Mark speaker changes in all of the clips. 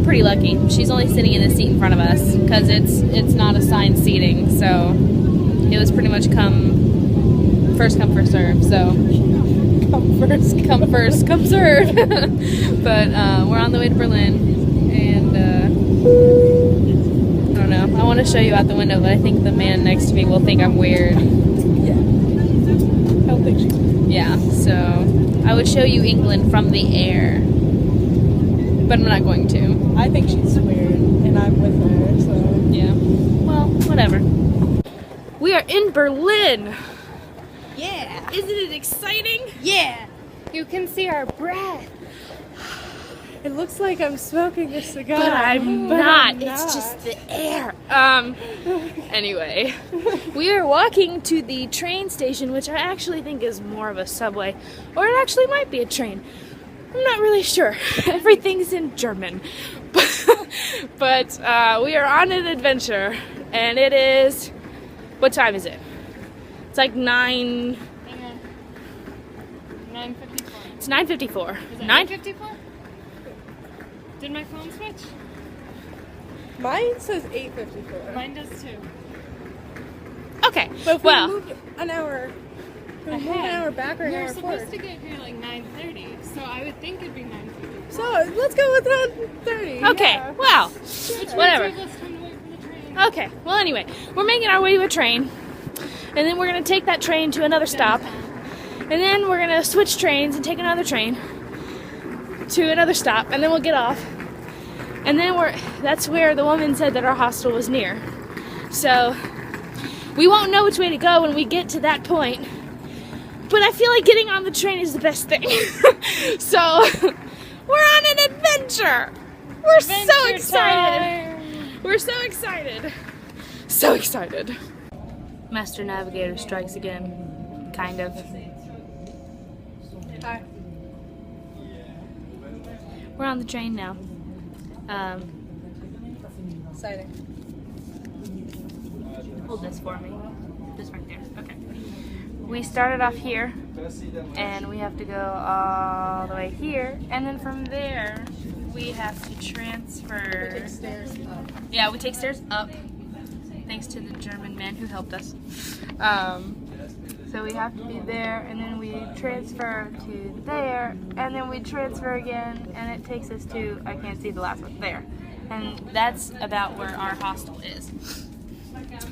Speaker 1: pretty lucky. She's only sitting in the seat in front of us because it's not assigned seating, so it was pretty much first come, first serve. So come first, come serve. But we're on the way to Berlin, and I don't know. I want to show you out the window, but I think the man next to me will think I'm weird.
Speaker 2: Yeah. I don't think she's weird.
Speaker 1: Yeah, so I would show you England from the air, but I'm not going to.
Speaker 2: I think she's weird, and I'm with her, so...
Speaker 1: Yeah. Well, whatever. We are in Berlin!
Speaker 2: Yeah!
Speaker 1: Isn't it exciting?
Speaker 2: Yeah!
Speaker 1: You can see our breath.
Speaker 2: It looks like I'm smoking a cigar.
Speaker 1: But I'm not. It's just the air. Anyway, we are walking to the train station, which I actually think is more of a subway, or it actually might be a train. I'm not really sure. Everything's in German. But we are on an adventure, and it is... What time is it? It's like 9...
Speaker 3: 9:54.
Speaker 1: It's 9:54.
Speaker 3: Is it 9:54? Did my phone switch?
Speaker 2: Mine says 8:54.
Speaker 3: Mine does too.
Speaker 1: Okay,
Speaker 2: But if
Speaker 1: well...
Speaker 2: we moved an hour... Can we move an hour back or an
Speaker 3: We were
Speaker 2: hour
Speaker 3: supposed
Speaker 2: forward?
Speaker 3: to get here like 9:30, so I would think it'd be 9:50.
Speaker 2: So, let's go with 9:30.
Speaker 1: Okay,
Speaker 2: yeah.
Speaker 1: well,
Speaker 3: Which
Speaker 1: whatever.
Speaker 3: means we have less time to wait for the train.
Speaker 1: Okay, well anyway, we're making our way to a train, and then we're gonna take that train to another stop, and then we're gonna switch trains and take another train to another stop, and then we'll get off. And then that's where the woman said that our hostel was near. So, we won't know which way to go when we get to that point, but I feel like getting on the train is the best thing. So, we're on an adventure! We're so
Speaker 3: Adventure
Speaker 1: excited!
Speaker 3: time.
Speaker 1: We're so excited. So excited. Master Navigator strikes again. Kind of.
Speaker 2: Hi.
Speaker 1: We're on the train now.
Speaker 2: Exciting.
Speaker 1: Hold this for me. This right there. Okay. We started off here, and we have to go all the way here, and then from there we have to transfer.
Speaker 2: We take stairs up.
Speaker 1: Yeah, we take stairs up, thanks to the German man who helped us. So we have to be there, and then we transfer to there, and then we transfer again, and it takes us to, I can't see the last one, there. And that's about where our hostel is.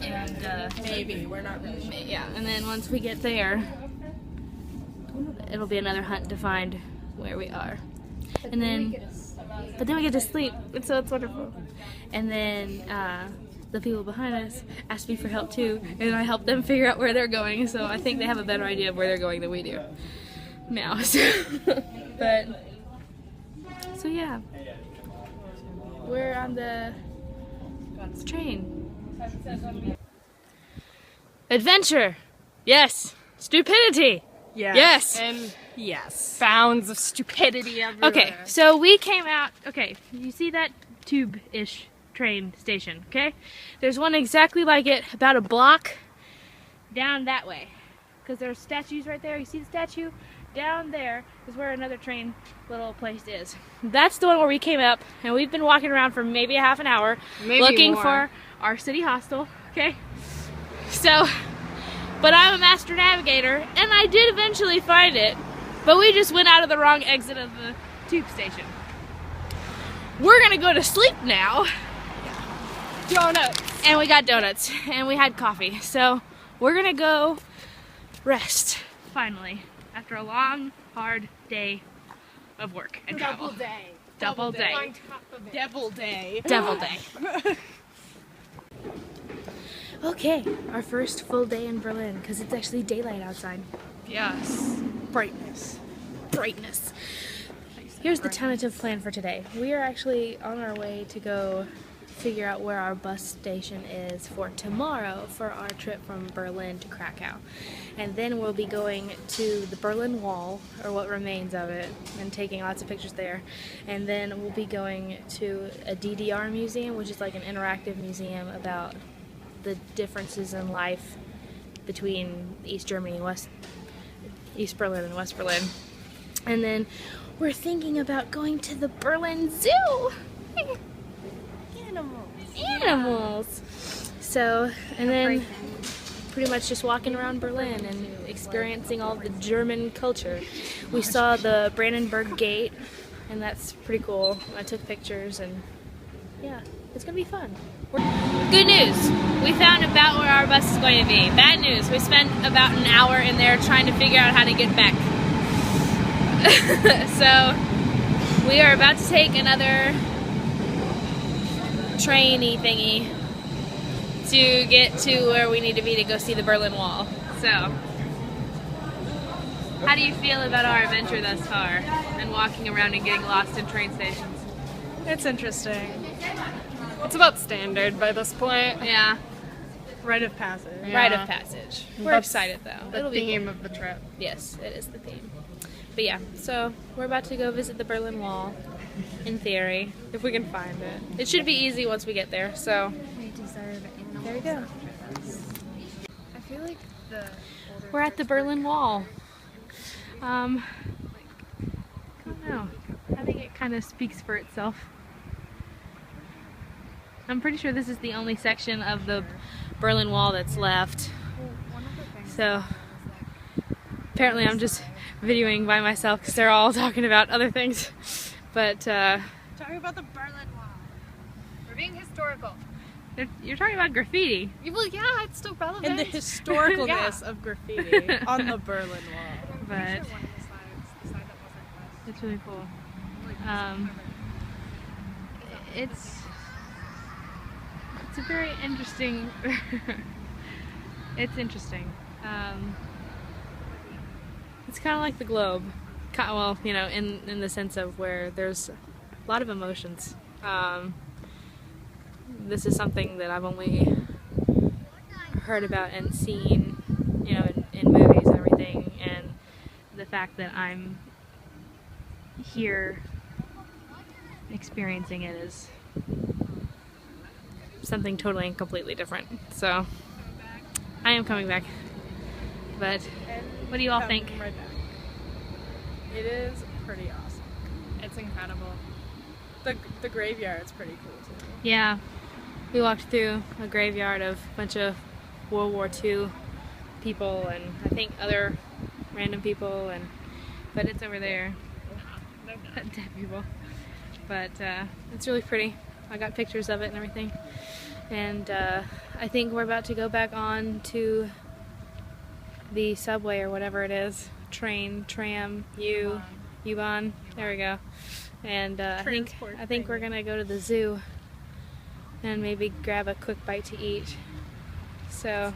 Speaker 1: And,
Speaker 2: Maybe. We're not really sure.
Speaker 1: yeah, and then once we get there, it'll be another hunt to find where we are. And then, but then we get to sleep, and so it's wonderful. And then the people behind us asked me for help too, and I helped them figure out where they're going. So I think they have a better idea of where they're going than we do now. But so yeah, we're on the train. Adventure, yes. Stupidity. Yes.
Speaker 3: And
Speaker 2: Yes.
Speaker 3: bounds of stupidity everywhere.
Speaker 1: Okay, so we came out, okay, you see that tube-ish train station, okay? There's one exactly like it, about a block down that way. Because there's statues right there, you see the statue? Down there is where another train little place is. That's the one where we came up, and we've been walking around for maybe a half an hour
Speaker 3: Maybe
Speaker 1: looking
Speaker 3: more.
Speaker 1: for our city hostel, okay? So, but I'm a master navigator, and I did eventually find it. But we just went out of the wrong exit of the tube station. We're gonna go to sleep now.
Speaker 2: Donuts.
Speaker 1: And we got donuts. And we had coffee. So we're gonna go rest, finally. After a long, hard day of work and travel.
Speaker 2: day.
Speaker 1: Double day.
Speaker 2: On top of it. Devil day.
Speaker 1: Devil day. Okay, our first full day in Berlin, because it's actually daylight outside.
Speaker 2: Yes. Brightness.
Speaker 1: Brightness. Here's the tentative plan for today. We are actually on our way to go figure out where our bus station is for tomorrow for our trip from Berlin to Krakow. And then we'll be going to the Berlin Wall, or what remains of it, and taking lots of pictures there. And then we'll be going to a DDR museum, which is like an interactive museum about the differences in life between East Germany and East Berlin and West Berlin. And then we're thinking about going to the Berlin Zoo. animals. So, and then pretty much just walking around Berlin and experiencing all the German culture. We saw the Brandenburg Gate, and that's pretty cool. I took pictures, and yeah, it's gonna be fun. Good news, we found about where our bus is going to be. Bad news, we spent about an hour in there trying to figure out how to get back. So we are about to take another trainy thingy to get to where we need to be to go see the Berlin Wall. So, how do you feel about our adventure thus far and walking around and getting lost in train stations?
Speaker 3: It's interesting. It's about standard by this point.
Speaker 1: Yeah,
Speaker 3: Rite of passage.
Speaker 1: yeah. Rite of passage. We're
Speaker 3: That's
Speaker 1: excited though.
Speaker 3: The
Speaker 1: It'll be
Speaker 3: theme
Speaker 1: cool.
Speaker 3: of the trip.
Speaker 1: Yes, it is the theme. But yeah, so we're about to go visit the Berlin Wall, in theory, if we can find it. It should be easy once we get there, so there we go.
Speaker 3: I feel like
Speaker 1: We're at the Berlin Wall. I don't know. I think it kind of speaks for itself. I'm pretty sure this is the only section of the Berlin Wall that's left. So apparently I'm just videoing by myself because they're all talking about other things. But
Speaker 3: talking about the Berlin Wall. We're being historical.
Speaker 1: you're talking about graffiti.
Speaker 3: Well, yeah, it's still relevant.
Speaker 2: And the historicalness
Speaker 3: Yeah.
Speaker 2: of graffiti on the Berlin Wall.
Speaker 1: But
Speaker 3: one of the sides, the side that wasn't
Speaker 1: it's really cool. It's a very interesting. It's interesting. It's kind of like the globe. Well, you know, in the sense of where there's a lot of emotions. This is something that I've only heard about and seen, you know, in movies and everything, and the fact that I'm here experiencing it is something totally and completely different. So I am coming back. But what do you all think?
Speaker 2: Right back. It is pretty awesome.
Speaker 3: It's incredible.
Speaker 2: The graveyard's pretty cool too.
Speaker 1: Yeah, we walked through a graveyard of a bunch of World War II people and I think other random people, but it's over there. Dead people. But it's really pretty. I got pictures of it and everything. And I think we're about to go back on to the subway or whatever it is. Train, tram, U-Bahn. There we go. And I think we're gonna go to the zoo and maybe grab a quick bite to eat. So,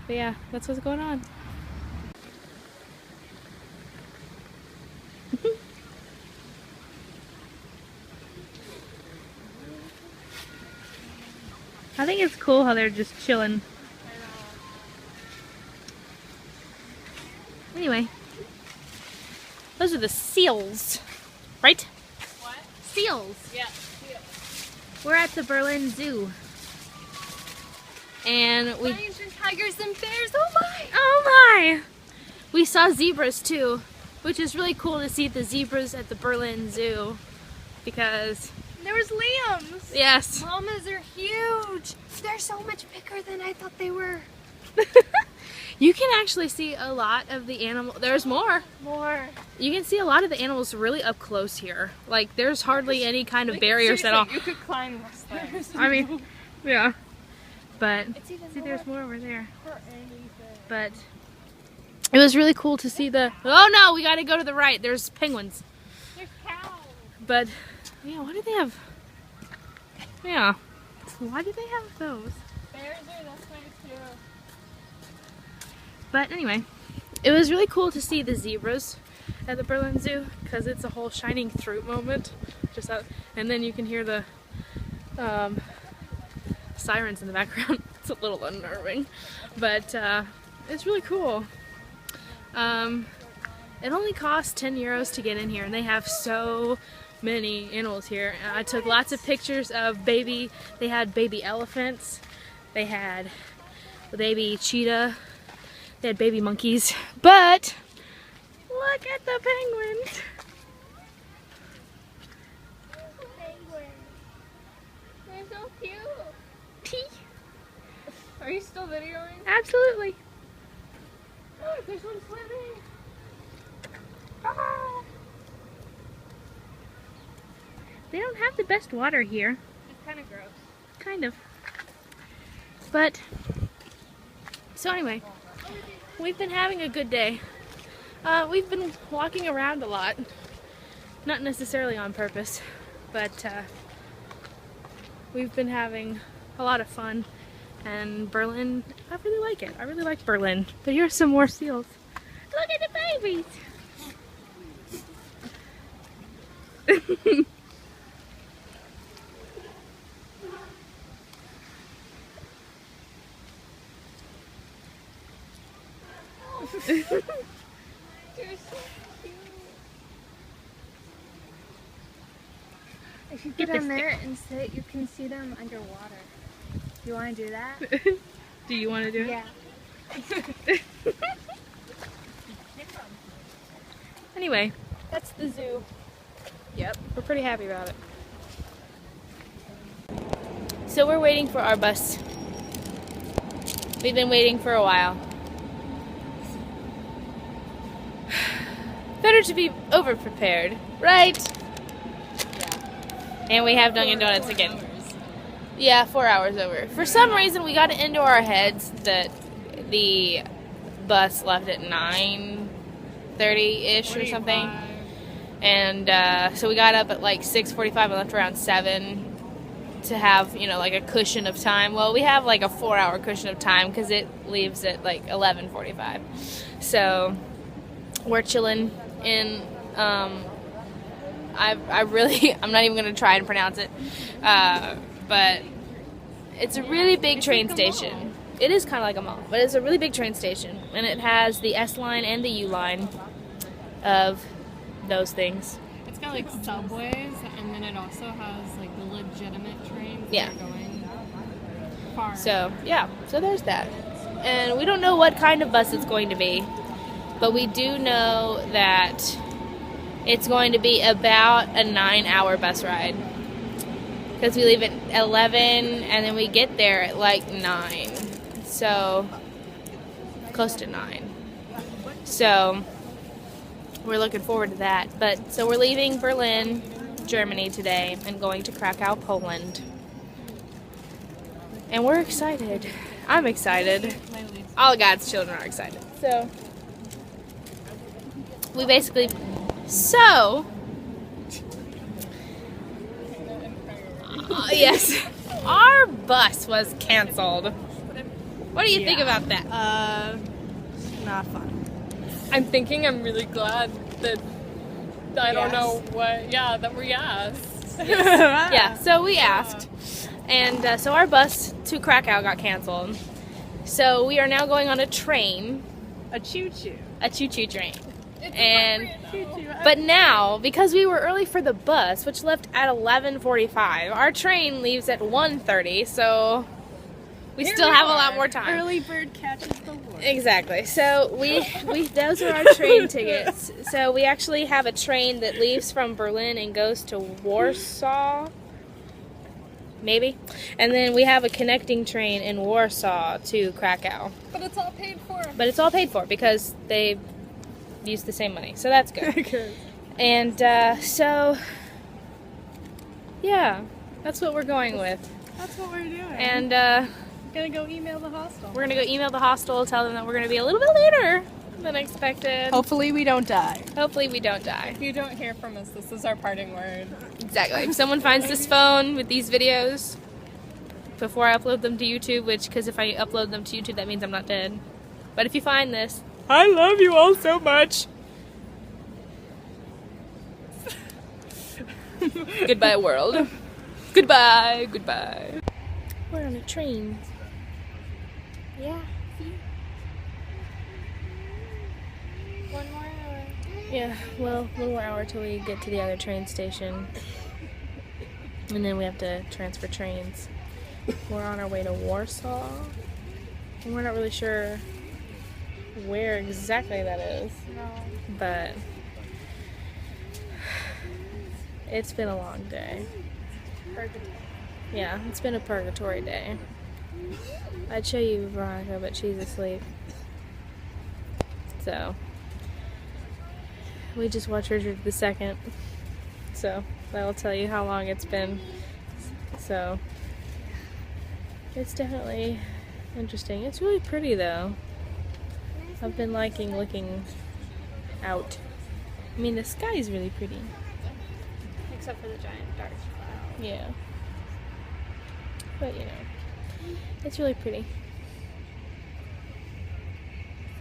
Speaker 1: but yeah, that's what's going on. I think it's cool how they're just chilling. Anyway, those are the seals, right?
Speaker 3: What?
Speaker 1: Seals.
Speaker 3: Yeah.
Speaker 1: We're at the Berlin Zoo. And we...
Speaker 3: Lions and tigers and bears, oh my!
Speaker 1: Oh my! We saw zebras too, which is really cool to see the zebras at the Berlin Zoo. Because...
Speaker 3: There was lambs!
Speaker 1: Yes.
Speaker 3: Llamas are huge! They're so much bigger than I thought they were.
Speaker 1: You can actually see a lot of the animal. There's more. You can see a lot of the animals really up close here. Like there's hardly any kind of barriers at all.
Speaker 3: You could climb this thing.
Speaker 1: I mean, yeah. But
Speaker 3: It's even
Speaker 1: see, there's more over there.
Speaker 3: for anything.
Speaker 1: But it was really cool to see the. Oh no, we got to go to the right. There's penguins.
Speaker 3: There's cows.
Speaker 1: But yeah, why do they have? Yeah, why do they have those?
Speaker 3: Bears are this way too.
Speaker 1: But anyway, it was really cool to see the zebras at the Berlin Zoo because it's a whole shining through moment. Just out, and then you can hear the sirens in the background. It's a little unnerving, but it's really cool. It only costs 10 euros to get in here, and they have so many animals here. I took lots of pictures of they had baby elephants, they had the baby cheetah, they had baby monkeys, but look at the penguins.
Speaker 3: They're so cute. Are you still videoing?
Speaker 1: Absolutely.
Speaker 3: Look, there's one swimming.
Speaker 1: Ah. They don't have the best water here.
Speaker 3: It's kind of gross.
Speaker 1: Kind of. But, so anyway, we've been having a good day. We've been walking around a lot. Not necessarily on purpose, but we've been having a lot of fun. And Berlin, I really like it. I really like Berlin. But here's some more seals. Look at the babies!
Speaker 3: You're so cute.
Speaker 2: If you
Speaker 1: Get
Speaker 2: get
Speaker 1: this
Speaker 2: on there and sit, you can see them underwater. You want to do that?
Speaker 1: Do you want to do it?
Speaker 2: Yeah.
Speaker 1: Anyway, that's the zoo.
Speaker 2: Yep.
Speaker 1: We're pretty happy about it. So we're waiting for our bus. We've been waiting for a while. Better to be over-prepared, right?
Speaker 2: Yeah.
Speaker 1: And we have Dunkin' Donuts again. Yeah, 4 hours over. For some reason, we got it into our heads that the bus left at 9:30-ish or something. And so we got up at like 6:45 and left around 7 to have, you know, like a cushion of time. Well, we have like a 4-hour cushion of time because it leaves at like 11:45. So we're chilling in, I'm not even going to try and pronounce it, but it's a really big train station. It is kind of like a mall, but it's a really big train station, and it has the S line and the U line of those things.
Speaker 3: It's got like subways, and then it also has like the legitimate trains
Speaker 1: Yeah.
Speaker 3: that are going far.
Speaker 1: So, yeah, so there's that. And we don't know what kind of bus it's going to be, but we do know that it's going to be about a 9-hour bus ride. Because we leave at 11 and then we get there at like 9. So, close to 9. So, we're looking forward to that. But, so we're leaving Berlin, Germany today and going to Krakow, Poland. And we're excited. I'm excited. All of God's children are excited. So, we basically, yes, our bus was canceled. What do you think about that?
Speaker 2: Not fun.
Speaker 3: I'm thinking I'm really glad that I don't know what. Yeah, that we asked.
Speaker 1: Yeah, so we asked. And so our bus to Krakow got canceled. So we are now going on a train,
Speaker 2: A choo-choo.
Speaker 1: a choo-choo train. But now, because we were early for the bus, which left at 11:45, our train leaves at 1:30, so we still have a lot more time.
Speaker 2: Early bird catches the worm.
Speaker 1: Exactly. So we those are our train tickets. So we actually have a train that leaves from Berlin and goes to Warsaw. Maybe. And then we have a connecting train in Warsaw to Krakow.
Speaker 3: But it's all paid for.
Speaker 1: But it's all paid for because they use the same money. So that's good.
Speaker 2: Good.
Speaker 1: And so yeah, that's what we're going with.
Speaker 2: That's what we're doing.
Speaker 1: And
Speaker 2: gonna go email the hostel.
Speaker 1: we're going to go email the hostel, tell them that we're going to be a little bit later than expected.
Speaker 2: Hopefully we don't die.
Speaker 1: Hopefully we don't die.
Speaker 3: If you don't hear from us, this is our parting word.
Speaker 1: Exactly. If someone finds this phone with these videos before I upload them to YouTube, because if I upload them to YouTube, that means I'm not dead. But if you find this, I love you all so much. Goodbye, world. Goodbye. Goodbye. We're on a train. Yeah.
Speaker 2: One more hour.
Speaker 1: Yeah, well, 1 more hour till we get to the other train station. And then we have to transfer trains. We're on our way to Warsaw. And we're not really sure where exactly that is.
Speaker 2: No.
Speaker 1: But it's been a long day.
Speaker 2: Purgatory.
Speaker 1: Yeah, it's been a purgatory day. I'd show you Veronica, but she's asleep. So, we just watched Richard II. So, that'll tell you how long it's been. So, it's definitely interesting. It's really pretty though. I've been liking looking out. I mean, the sky is really pretty.
Speaker 2: Except for the giant dark cloud.
Speaker 1: Yeah. But, you know, it's really pretty.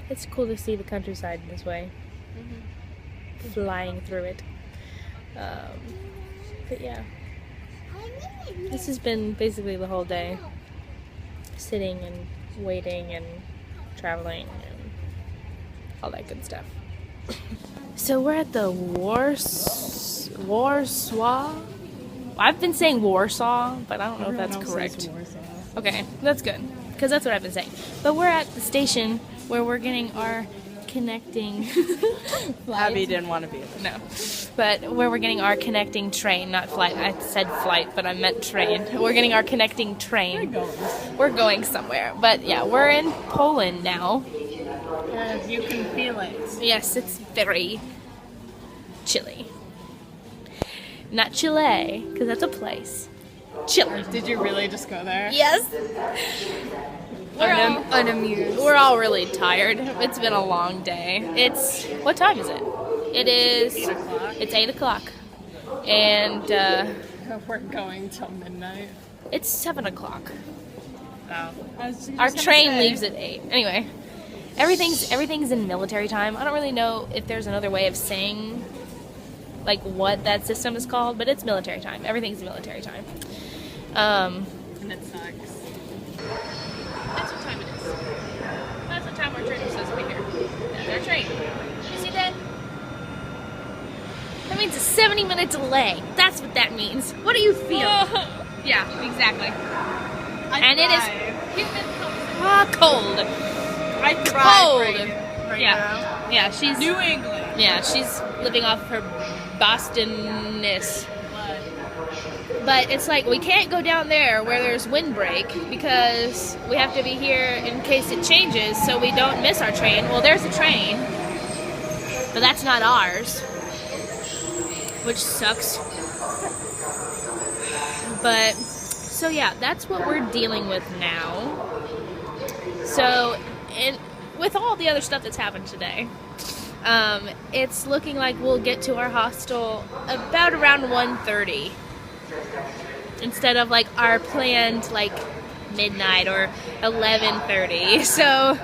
Speaker 1: It's cool to see the countryside this way. Flying through it. But yeah. This has been basically the whole day. Sitting and waiting and traveling and all that good stuff. So we're at the Warsaw. I've been saying Warsaw, but I don't know if that's correct. Okay, that's good, because that's what I've been saying. But we're at the station where we're getting our connecting
Speaker 4: Abby didn't want to be there.
Speaker 1: no, but where we're getting our connecting train, not flight. I said flight, but I meant train. We're getting our connecting train. We're going somewhere. But yeah, we're in Poland now.
Speaker 4: You can feel it.
Speaker 1: Yes, it's very chilly. Not Chile, because that's a place. Chile.
Speaker 4: Did you really just go there?
Speaker 1: Yes.
Speaker 2: Unamused.
Speaker 1: We're all really tired. It's been a long day. What time is it? It is
Speaker 4: 8 o'clock.
Speaker 1: It's 8 o'clock. And
Speaker 4: We're going till midnight.
Speaker 1: it's 7 o'clock.
Speaker 4: Oh.
Speaker 1: Our train leaves at 8. Anyway, everything's in military time. I don't really know if there's another way of saying like what that system is called, but it's military time. Everything's military time.
Speaker 4: And it sucks.
Speaker 1: That's what time it is. That's what time our train is supposed to be here. That's our train. You see that? That means a 70-minute delay. That's what that means. What do you feel? Yeah, exactly. And it is cold.
Speaker 4: I thrive
Speaker 1: Cold.
Speaker 4: right
Speaker 1: Yeah.
Speaker 4: now.
Speaker 1: Yeah, she's
Speaker 4: New England.
Speaker 1: Yeah, she's living off her Bostonness. But it's like we can't go down there where there's windbreak because we have to be here in case it changes so we don't miss our train. Well, there's a train, but that's not ours, which sucks. But, so yeah, that's what we're dealing with now. So, with all the other stuff that's happened today, it's looking like we'll get to our hostel about around 1:30 instead of like our planned like midnight or 11:30. So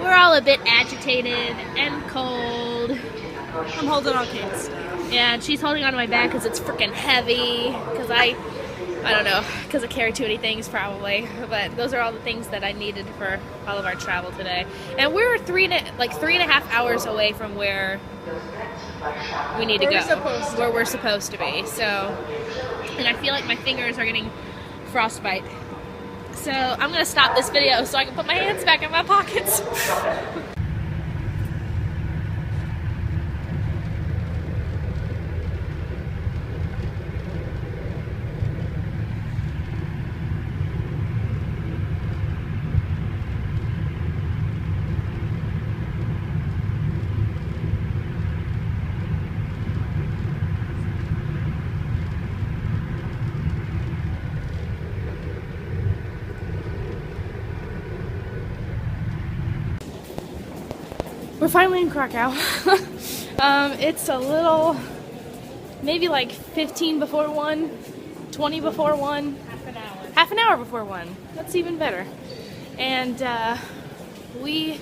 Speaker 1: we're all a bit agitated and cold.
Speaker 4: I'm holding on Kate's stuff.
Speaker 1: And she's holding onto my bag because it's freaking heavy. Because I don't know, because I carry too many things probably. But those are all the things that I needed for all of our travel today. And we're 3.5 hours away from where we need to go. Where we're supposed to be. So, and I feel like my fingers are getting frostbite. So I'm going to stop this video so I can put my hands back in my pockets. We're finally in Krakow. It's a little, maybe like 15 before 1, 20 before 1. Half an hour before 1. That's even better. And we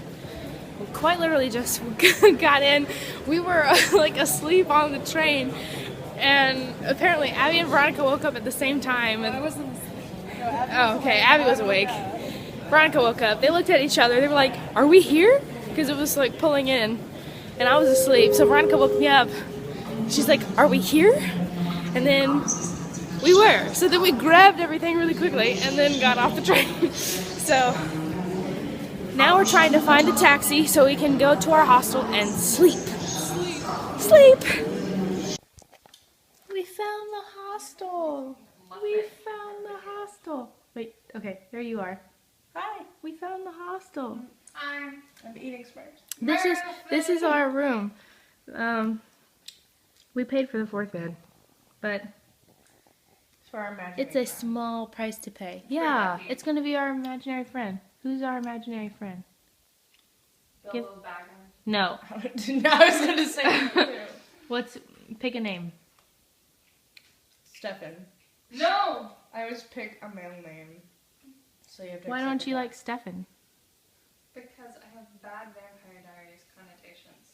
Speaker 1: quite literally just got in. We were like asleep on the train. And apparently Abby and Veronica woke up at the same time. And,
Speaker 4: I wasn't asleep. No, Abby
Speaker 1: oh, okay, Abby was awake. Veronica woke up. They looked at each other. They were like, "Are we here?" Because it was like pulling in. And I was asleep. So Veronica woke me up. She's like, "Are we here?" And then we were. So then we grabbed everything really quickly and then got off the train. So now we're trying to find a taxi so we can go to our hostel and sleep. Sleep. We found the hostel. We found the hostel. Wait, okay, there you are.
Speaker 4: Hi.
Speaker 1: We found the hostel.
Speaker 4: I'm eating spiders.
Speaker 1: This is our room. We paid for the 4th bed, but
Speaker 4: It's for our imaginary
Speaker 1: it's a
Speaker 4: friend.
Speaker 1: small price to pay. Yeah,
Speaker 4: Ducky.
Speaker 1: it's gonna be our imaginary friend. Who's our imaginary friend? Give-
Speaker 3: Bilbo Baggins.
Speaker 1: No.
Speaker 4: I was gonna say
Speaker 1: Pick a name.
Speaker 4: Stefan.
Speaker 3: No!
Speaker 4: I always pick a male name. So you have to
Speaker 1: Why
Speaker 4: accept
Speaker 1: don't you
Speaker 4: it.
Speaker 1: like Stefan?
Speaker 3: Because I have bad Vampire Diaries connotations.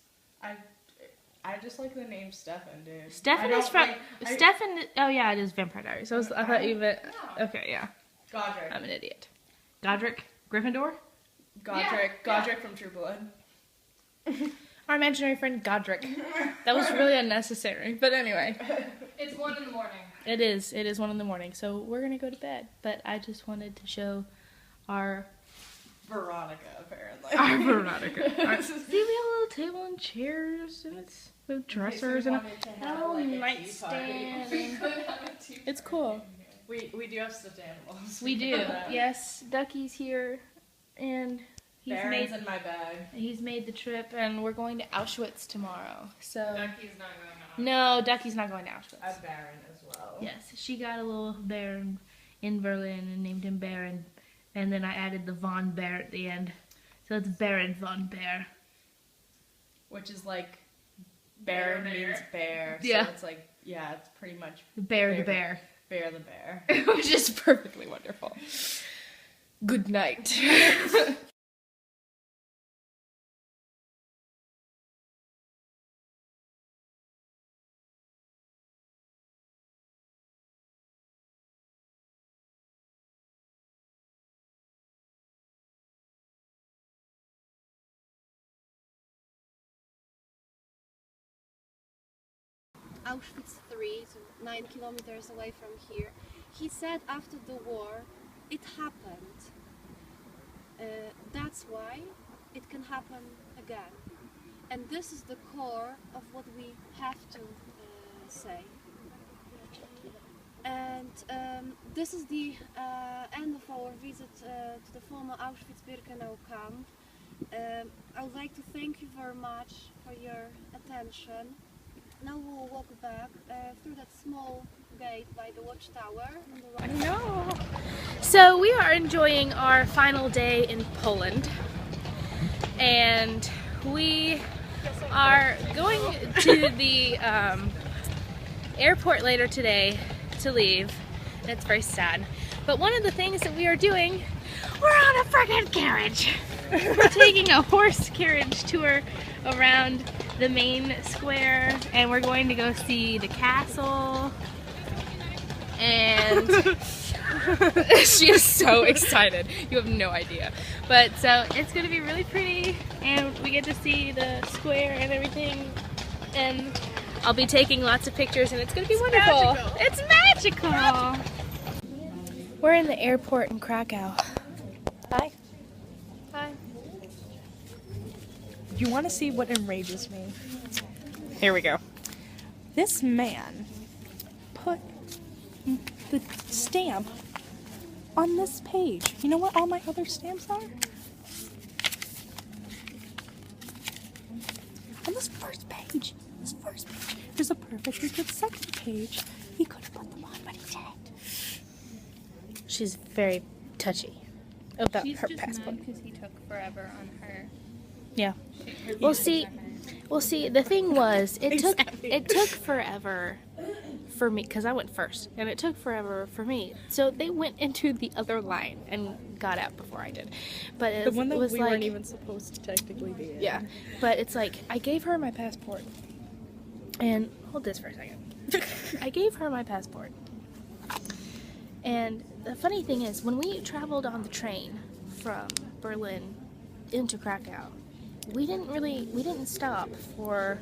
Speaker 4: I just like the name Stefan, dude. I
Speaker 1: Stefan
Speaker 4: don't
Speaker 1: is from
Speaker 4: like- I-
Speaker 1: Stefan. Oh yeah, it is Vampire Diaries. I thought you meant.
Speaker 3: Yeah.
Speaker 1: Okay, yeah.
Speaker 4: Godric.
Speaker 1: I'm an idiot. Godric Gryffindor.
Speaker 4: Godric.
Speaker 3: Yeah.
Speaker 4: Godric from True Blood.
Speaker 1: Our imaginary friend Godric. That was really unnecessary, but anyway.
Speaker 3: It's 1 in the morning.
Speaker 1: It is. It is 1 in the morning, so we're gonna go to bed. But I just wanted to show our
Speaker 4: Veronica, apparently.
Speaker 1: Veronica. See, we have a little table and chairs, and it's with dressers and a little nightstand. It's cool.
Speaker 4: We do have stuffed animals.
Speaker 1: We do. Yes, Ducky's here, and
Speaker 4: Baron's in my bag.
Speaker 1: he's made the trip, and we're going to Auschwitz tomorrow. So
Speaker 3: Ducky's not going on.
Speaker 1: no, Ducky's not going to Auschwitz.
Speaker 4: A Baron as well.
Speaker 1: Yes, she got a little bear in Berlin and named him Baron, and then I added the von Bear at the end, so it's Baron von Bear.
Speaker 4: Which is like, Baron
Speaker 3: Bear.
Speaker 4: means bear. So
Speaker 1: Yeah.
Speaker 4: it's like, yeah, it's pretty much
Speaker 1: Bear the
Speaker 4: Bear.
Speaker 1: bear,
Speaker 4: Bear the bear.
Speaker 1: which is perfectly wonderful. Good night.
Speaker 5: Auschwitz 3, so 9 kilometers away from here. He said after the war it happened. That's why it can happen again. And this is the core of what we have to say. And this is the end of our visit to the former Auschwitz-Birkenau camp. I would like to thank you very much for your attention. Now we'll walk back through that small gate by the watchtower. On the right.
Speaker 1: No. So we are enjoying our final day in Poland, and we are going to the airport later today to leave. And it's very sad. But one of the things that we are doing, we're on a friggin' carriage. We're taking a horse carriage tour around the main square, and we're going to go see the castle. And she is so excited. You have no idea. But so it's going to be really pretty, and we get to see the square and everything. And I'll be taking lots of pictures, and it's going to be wonderful.
Speaker 4: magical.
Speaker 1: It's magical. We're in the airport in Krakow. Hi. Hi.
Speaker 4: You want to see what enrages me? Here we go. This man put the stamp on this page. You know what all my other stamps are? On this first page. There's a perfectly good second page. He could have put them on, but he didn't.
Speaker 1: She's very touchy about
Speaker 2: She's
Speaker 1: her
Speaker 2: just
Speaker 1: passport.
Speaker 2: mad because he took forever on her.
Speaker 1: Yeah. Well, see, the thing was, it took forever for me because I went first, and it took forever for me. So they went into the other line and got out before I did. But it was
Speaker 4: we
Speaker 1: like,
Speaker 4: weren't even supposed to technically be in.
Speaker 1: yeah. But it's like I gave her my passport, and hold this for a second. I gave her my passport, and the funny thing is, when we traveled on the train from Berlin into Krakow, we didn't stop for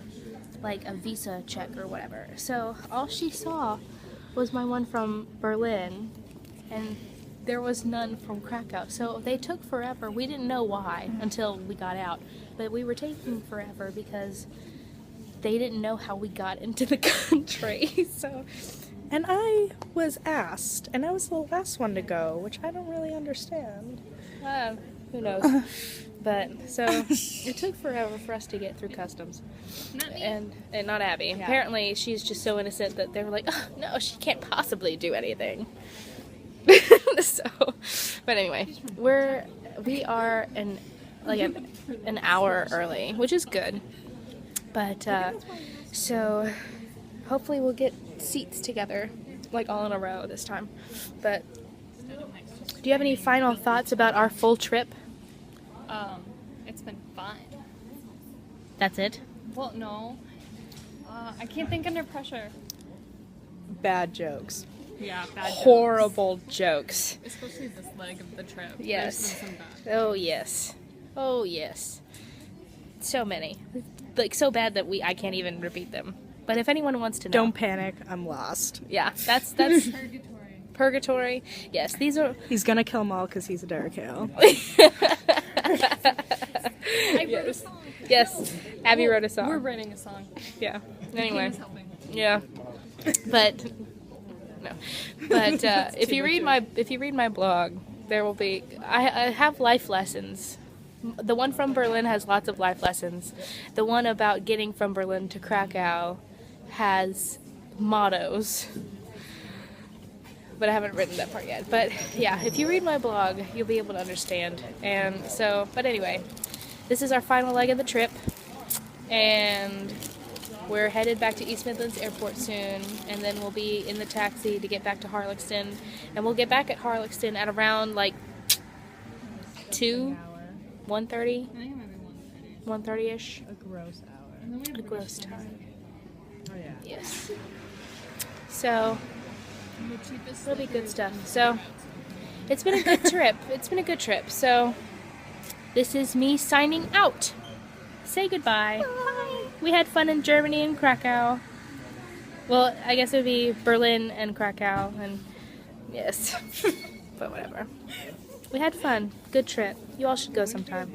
Speaker 1: like a visa check or whatever. So all she saw was my one from Berlin, and there was none from Krakow. So they took forever. We didn't know why until we got out, but we were taking forever because they didn't know how we got into the country. So
Speaker 4: And I was asked, and I was the last one to go, which I don't really understand.
Speaker 1: Who knows? But so it took forever for us to get through customs, and not Abby. Apparently, she's just so innocent that they were like, oh, "No, she can't possibly do anything." So, but anyway, we are an hour early, which is good. But so hopefully we'll get seats together, like all in a row this time. But do you have any final thoughts about our full trip?
Speaker 3: It's been fun.
Speaker 1: That's it.
Speaker 3: Well, no. I can't think under pressure.
Speaker 4: Bad jokes.
Speaker 3: Yeah, bad jokes.
Speaker 1: Horrible jokes.
Speaker 3: Especially this leg of the trip.
Speaker 1: Yes.
Speaker 3: There's been some bad.
Speaker 1: Oh yes. Oh yes. So many. Like so bad that I can't even repeat them. But if anyone wants to know.
Speaker 4: Don't panic, I'm lost.
Speaker 1: Yeah, that's Purgatory. Yes, these are
Speaker 4: He's gonna kill them all because he's a Dark Hale.
Speaker 3: I wrote a song.
Speaker 1: Yes. Abby wrote a song.
Speaker 3: We're writing a song.
Speaker 1: Yeah. Anyway.
Speaker 3: Kim's helping.
Speaker 1: Yeah. But no. But if you read my blog, there will be I have life lessons. The one from Berlin has lots of life lessons. The one about getting from Berlin to Krakow has mottos. But I haven't written that part yet. But yeah, if you read my blog, you'll be able to understand. And so, but anyway, this is our final leg of the trip. And we're headed back to East Midlands Airport soon. And then we'll be in the taxi to get back to Harlexton. And we'll get back at Harlexton at around like 1:30?
Speaker 3: I think it might be
Speaker 1: 1:30-ish?
Speaker 4: A gross hour.
Speaker 1: A gross time.
Speaker 4: Oh yeah.
Speaker 1: Yes. So,
Speaker 3: the cheapest.
Speaker 1: it'll be good stuff. So, it's been a good trip. It's been a good trip. So, this is me signing out. Say goodbye. Bye. We had fun in Germany and Krakow. Well, I guess it would be Berlin and Krakow, and yes. But whatever. We had fun. Good trip. You all should go sometime.